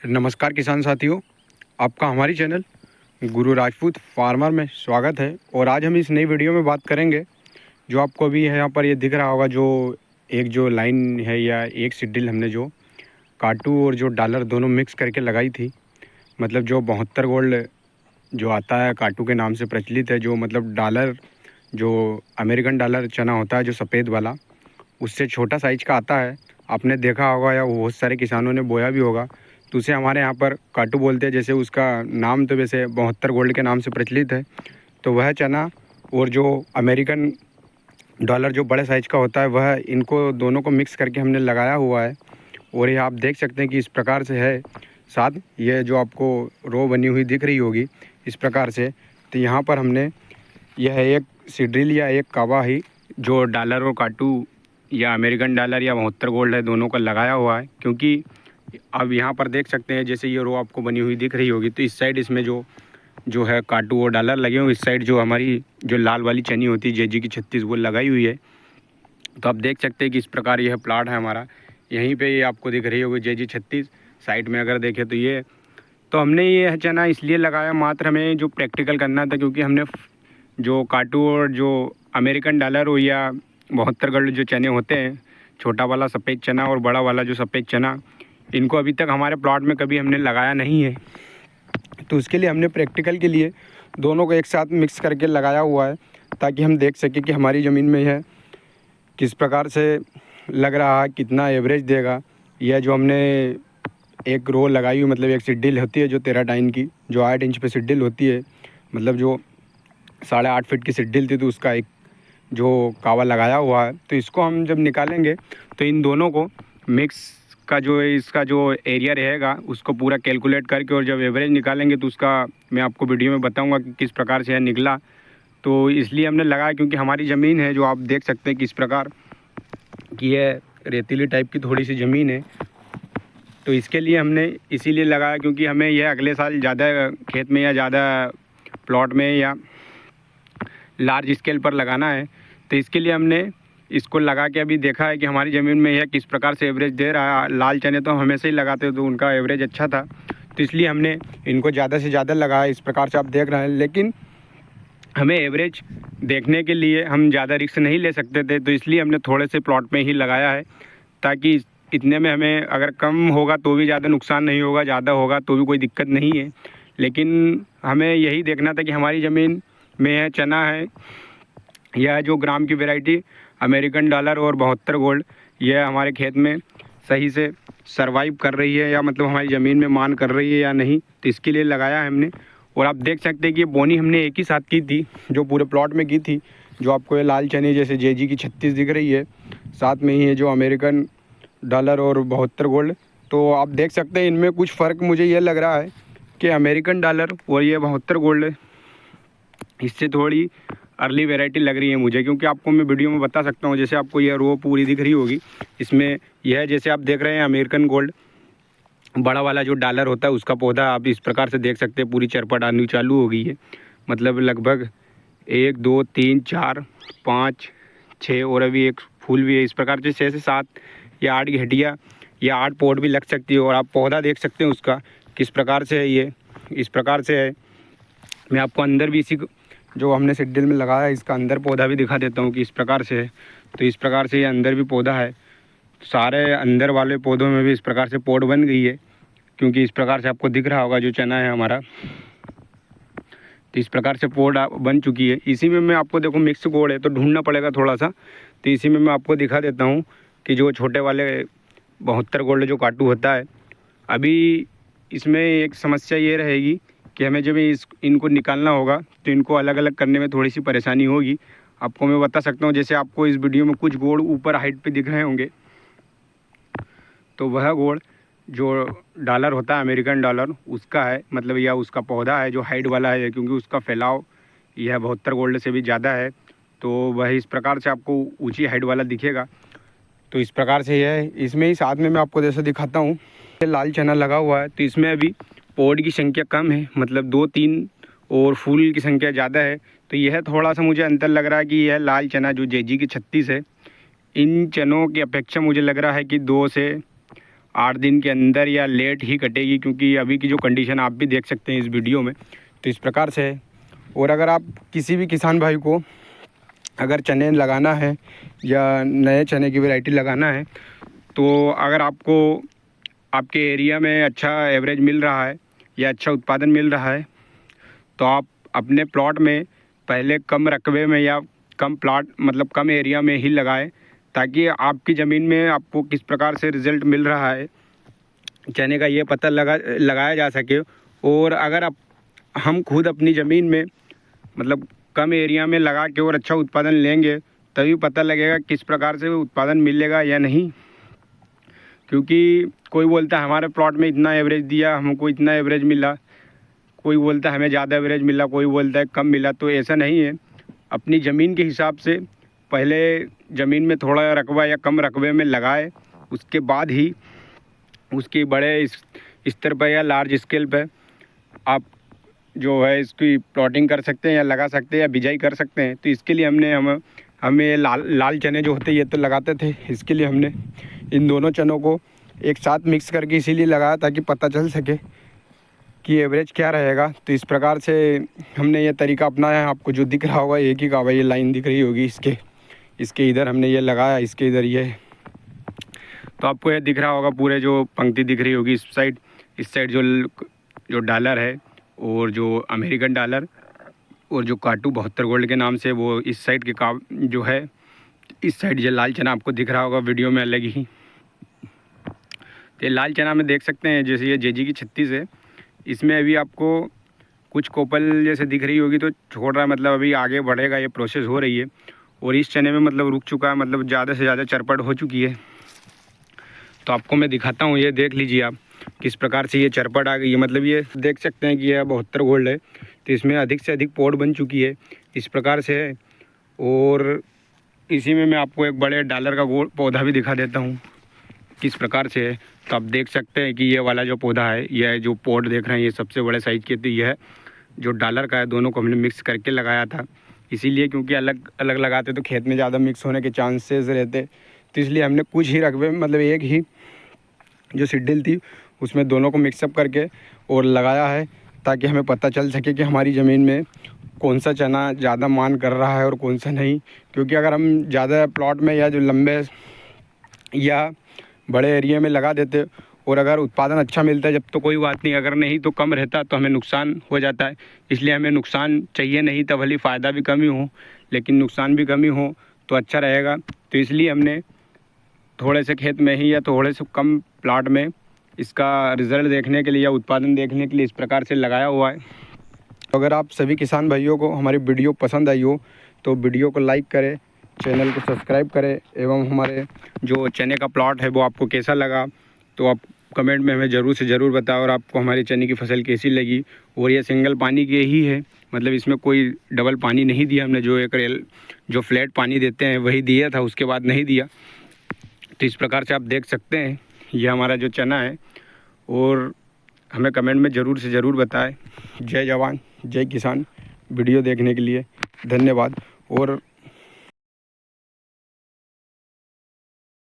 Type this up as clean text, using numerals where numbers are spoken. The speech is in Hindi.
नमस्कार किसान साथियों, आपका हमारी चैनल गुरु राजपूत फार्मर में स्वागत है। और आज हम इस नई वीडियो में बात करेंगे जो आपको अभी है यहाँ पर ये दिख रहा होगा, जो लाइन है या एक सीड्रिल हमने जो काटू और जो डॉलर दोनों मिक्स करके लगाई थी। मतलब जो 72 गोल्ड जो आता है काटू के नाम से प्रचलित है, जो मतलब डॉलर जो अमेरिकन डॉलर चना होता है जो सफ़ेद वाला, उससे छोटा साइज का आता है। आपने देखा होगा या बहुत सारे किसानों ने बोया भी होगा, तो उसे हमारे यहाँ पर काटू बोलते हैं। जैसे उसका नाम तो वैसे 72 गोल्ड के नाम से प्रचलित है। तो वह चना और जो अमेरिकन डॉलर जो बड़े साइज़ का होता है, वह इनको दोनों को मिक्स करके हमने लगाया हुआ है। और ये आप देख सकते हैं कि इस प्रकार से है। साथ ये जो आपको रो बनी हुई दिख रही होगी इस प्रकार से, तो यहाँ पर हमने यह एक सीड्रिल या एक काबा ही जो डॉलर और काटू या अमेरिकन डॉलर या 72 गोल्ड है, दोनों का लगाया हुआ है। क्योंकि अब यहाँ पर देख सकते हैं जैसे ये रो आपको बनी हुई दिख रही होगी, तो इस साइड इसमें जो है काटू और डॉलर लगे हुए, इस साइड जो हमारी जो लाल वाली चनी होती है जेजी की 36 वो लगाई हुई है। तो आप देख सकते हैं कि इस प्रकार यह प्लाट है हमारा। यहीं पे ये आपको दिख रही होगी जेजी 36 साइड में अगर देखें तो हमने ये चना इसलिए लगाया, मात्र हमें जो प्रैक्टिकल करना था। क्योंकि हमने जो काटू और जो अमेरिकन डॉलर हो या 72 गोल्ड जो चने होते हैं, छोटा वाला सफ़ेद चना और बड़ा वाला जो सफ़ेद चना, इनको अभी तक हमारे प्लॉट में कभी हमने लगाया नहीं है। तो उसके लिए हमने प्रैक्टिकल के लिए दोनों को एक साथ मिक्स करके लगाया हुआ है, ताकि हम देख सकें कि हमारी ज़मीन में यह किस प्रकार से लग रहा है, कितना एवरेज देगा। यह जो हमने एक रो लगाई हुई, मतलब एक सीड्रिल होती है जो 13 टाइन की, जो 8 इंच पे सीड्रिल होती है, मतलब जो 8.5 फीट की सीड्रिल थी, तो उसका एक जो कावा लगाया हुआ है। तो इसको हम जब निकालेंगे तो इन दोनों को मिक्स का जो इसका जो एरिया रहेगा उसको पूरा कैलकुलेट करके, और जब एवरेज निकालेंगे तो उसका मैं आपको वीडियो में बताऊंगा कि किस प्रकार से यह निकला। तो इसलिए हमने लगाया क्योंकि हमारी ज़मीन है जो आप देख सकते हैं कि इस प्रकार की यह रेतीली टाइप की थोड़ी सी ज़मीन है। तो इसके लिए हमने इसीलिए लगाया क्योंकि हमें यह अगले साल ज़्यादा खेत में या ज़्यादा प्लॉट में या लार्ज स्केल पर लगाना है। तो इसके लिए हमने इसको लगा के अभी देखा है कि हमारी ज़मीन में यह किस प्रकार से एवरेज दे रहा है। लाल चने तो हम हमेशा ही लगाते तो उनका एवरेज अच्छा था, तो इसलिए हमने इनको ज़्यादा से ज़्यादा लगाया। इस प्रकार से आप देख रहे हैं, लेकिन हमें एवरेज देखने के लिए हम ज़्यादा रिस्क नहीं ले सकते थे, तो इसलिए हमने थोड़े से प्लॉट में ही लगाया है, ताकि इतने में हमें अगर कम होगा तो भी ज़्यादा नुकसान नहीं होगा, ज़्यादा होगा तो भी कोई दिक्कत नहीं है। लेकिन हमें यही देखना था कि हमारी ज़मीन में यह चना है, यह जो ग्राम की वैरायटी अमेरिकन डॉलर और 72 गोल्ड, यह हमारे खेत में सही से सरवाइव कर रही है, या मतलब हमारी ज़मीन में मान कर रही है या नहीं। तो इसके लिए लगाया है हमने। और आप देख सकते हैं कि ये बोनी हमने एक ही साथ की थी, जो पूरे प्लॉट में की थी। जो आपको ये लाल चने जैसे जेजी की 36 दिख रही है, साथ में ही है जो अमेरिकन डॉलर और 72 गोल्ड। तो आप देख सकते हैं इनमें कुछ फ़र्क मुझे ये लग रहा है कि अमेरिकन डॉलर और ये 72 गोल्ड इससे थोड़ी अर्ली वैरायटी लग रही है मुझे। क्योंकि आपको मैं वीडियो में बता सकता हूँ, जैसे आपको यह रो पूरी दिख रही होगी, इसमें यह जैसे आप देख रहे हैं अमेरिकन गोल्ड बड़ा वाला जो डॉलर होता है उसका पौधा आप इस प्रकार से देख सकते हैं, पूरी चरपट आनी चालू हो गई है। मतलब लगभग 1 2 3 4 5 6 और अभी एक फूल भी है। इस प्रकार से 6 से 7 या 8 घेटिया या 8 पोट भी लग सकती है। और आप पौधा देख सकते हैं उसका किस प्रकार से है, ये इस प्रकार से है। मैं आपको अंदर भी इसी जो हमने सीड्रिल में लगाया है इसका अंदर पौधा भी दिखा देता हूँ कि इस प्रकार से है। तो इस प्रकार से ये अंदर भी पौधा है, सारे अंदर वाले पौधों में भी इस प्रकार से पोट बन गई है। क्योंकि इस प्रकार से आपको दिख रहा होगा जो चना है हमारा, तो इस प्रकार से पोट बन चुकी है। इसी में मैं आपको देखो मिक्स गोल्ड है तो ढूंढना पड़ेगा थोड़ा सा, तो इसी में मैं आपको दिखा देता हूँ कि जो छोटे वाले 72 गोल्ड जो काटू होता है, अभी इसमें एक समस्या ये रहेगी कि हमें जब इनको निकालना होगा तो इनको अलग अलग करने में थोड़ी सी परेशानी होगी। आपको मैं बता सकता हूँ, जैसे आपको इस वीडियो में कुछ गोल्ड ऊपर हाइट पे दिख रहे होंगे, तो वह गोल्ड जो डॉलर होता है अमेरिकन डॉलर उसका है, मतलब यह उसका पौधा है जो हाइट वाला है, क्योंकि उसका फैलाव यह 72 गोल्ड से भी ज़्यादा है। तो वह इस प्रकार से आपको ऊँची हाइट वाला दिखेगा। तो इस प्रकार से यह है। इसमें ही साथ में मैं आपको जैसे दिखाता हूँ, लाल चना लगा हुआ है, तो इसमें अभी पोट की संख्या कम है, मतलब 2-3 और फूल की संख्या ज़्यादा है। तो यह थोड़ा सा मुझे अंतर लग रहा है कि यह लाल चना जो जेजी की 36 है, इन चनों की अपेक्षा मुझे लग रहा है कि 2 से 8 दिन के अंदर या लेट ही कटेगी, क्योंकि अभी की जो कंडीशन आप भी देख सकते हैं इस वीडियो में, तो इस प्रकार से है। और अगर आप किसी भी किसान भाई को अगर चने लगाना है या नए चने की वैरायटी लगाना है, तो अगर आपको आपके एरिया में अच्छा एवरेज मिल रहा है या अच्छा उत्पादन मिल रहा है, तो आप अपने प्लॉट में पहले कम रकबे में या कम प्लॉट मतलब कम एरिया में ही लगाएं, ताकि आपकी ज़मीन में आपको किस प्रकार से रिज़ल्ट मिल रहा है चने का ये पता लगाया जा सके। और अगर हम खुद अपनी ज़मीन में मतलब कम एरिया में लगा के और अच्छा उत्पादन लेंगे, तभी पता लगेगा किस प्रकार से उत्पादन मिलेगा या नहीं। क्योंकि कोई बोलता है हमारे प्लॉट में इतना एवरेज दिया, हमको इतना एवरेज मिला, कोई बोलता है हमें ज़्यादा एवरेज मिला, कोई बोलता है कम मिला। तो ऐसा नहीं है, अपनी ज़मीन के हिसाब से पहले ज़मीन में थोड़ा रकबा या कम रकबे में लगाए, उसके बाद ही उसकी बड़े स्तर पर या लार्ज स्केल पर आप जो है इसकी प्लॉटिंग कर सकते हैं या लगा सकते हैं या बिजाई कर सकते हैं। तो इसके लिए हमें लाल चने जो होते हैं ये तो लगाते थे, इसके लिए हमने इन दोनों चनों को एक साथ मिक्स करके इसीलिए लगाया ताकि पता चल सके कि एवरेज क्या रहेगा। तो इस प्रकार से हमने ये तरीका अपनाया है। आपको जो दिख रहा होगा एक ही का भाई, ये लाइन दिख रही होगी इसके इधर हमने ये लगाया, इसके इधर ये, तो आपको ये दिख रहा होगा पूरे जो पंक्ति दिख रही होगी इस साइड जो डॉलर है और जो अमेरिकन डॉलर और जो काटू 72 गोल्ड के नाम से वो इस साइड के जो है इस साइड ये लाल चना आपको दिख रहा होगा वीडियो में अलग ही। तो ये लाल चना में देख सकते हैं जैसे ये जेजी की 36 है, इसमें अभी आपको कुछ कोपल जैसे दिख रही होगी तो छोड़ रहा है, मतलब अभी आगे बढ़ेगा, ये प्रोसेस हो रही है। और इस चने में मतलब रुक चुका है, मतलब ज़्यादा से ज़्यादा चरपट हो चुकी है। तो आपको मैं दिखाता हूँ, ये देख लीजिए आप किस प्रकार से ये चरपट आ गई है। मतलब ये देख सकते हैं कि यह 72 गोल्ड है, तो इसमें अधिक से अधिक पोड बन चुकी है, इस प्रकार से है। और इसी में मैं आपको एक बड़े डॉलर का पौधा भी दिखा देता हूँ किस प्रकार से है। तो आप देख सकते हैं कि ये वाला जो पौधा है, यह जो पोड देख रहे हैं ये सबसे बड़े साइज़ की, तो यह जो डॉलर का है, दोनों को हमने मिक्स करके लगाया था। इसीलिए क्योंकि अलग अलग लगाते तो खेत में ज़्यादा मिक्स होने के चांसेस रहते, तो इसलिए हमने कुछ ही रकबे मतलब एक ही जो सिड्डिल थी उसमें दोनों को मिक्सअप करके और लगाया है, ताकि हमें पता चल सके कि हमारी ज़मीन में कौन सा चना ज़्यादा मान कर रहा है और कौन सा नहीं। क्योंकि अगर हम ज़्यादा प्लॉट में या जो लंबे या बड़े एरिया में लगा देते और अगर उत्पादन अच्छा मिलता है जब तो कोई बात नहीं, अगर नहीं तो कम रहता तो हमें नुकसान हो जाता है। इसलिए हमें नुकसान चाहिए नहीं, तब भले फ़ायदा भी कम ही हो लेकिन नुकसान भी कम ही हो तो अच्छा रहेगा। तो इसलिए हमने थोड़े से खेत में ही या थोड़े से कम प्लाट में इसका रिज़ल्ट देखने के लिए या उत्पादन देखने के लिए इस प्रकार से लगाया हुआ है। अगर आप सभी किसान भाइयों को हमारी वीडियो पसंद आई हो तो वीडियो को लाइक करें, चैनल को सब्सक्राइब करें, एवं हमारे जो चने का प्लॉट है वो आपको कैसा लगा तो आप कमेंट में हमें ज़रूर से ज़रूर बताओ। और आपको हमारी चने की फसल कैसी लगी। और ये सिंगल पानी के ही है, मतलब इसमें कोई डबल पानी नहीं दिया हमने, जो फ्लैट पानी देते हैं वही दिया था, उसके बाद नहीं दिया। तो इस प्रकार से आप देख सकते हैं ये हमारा जो चना है। और हमें कमेंट में ज़रूर से ज़रूर बताएं। जय जवान जय किसान। वीडियो देखने के लिए धन्यवाद। और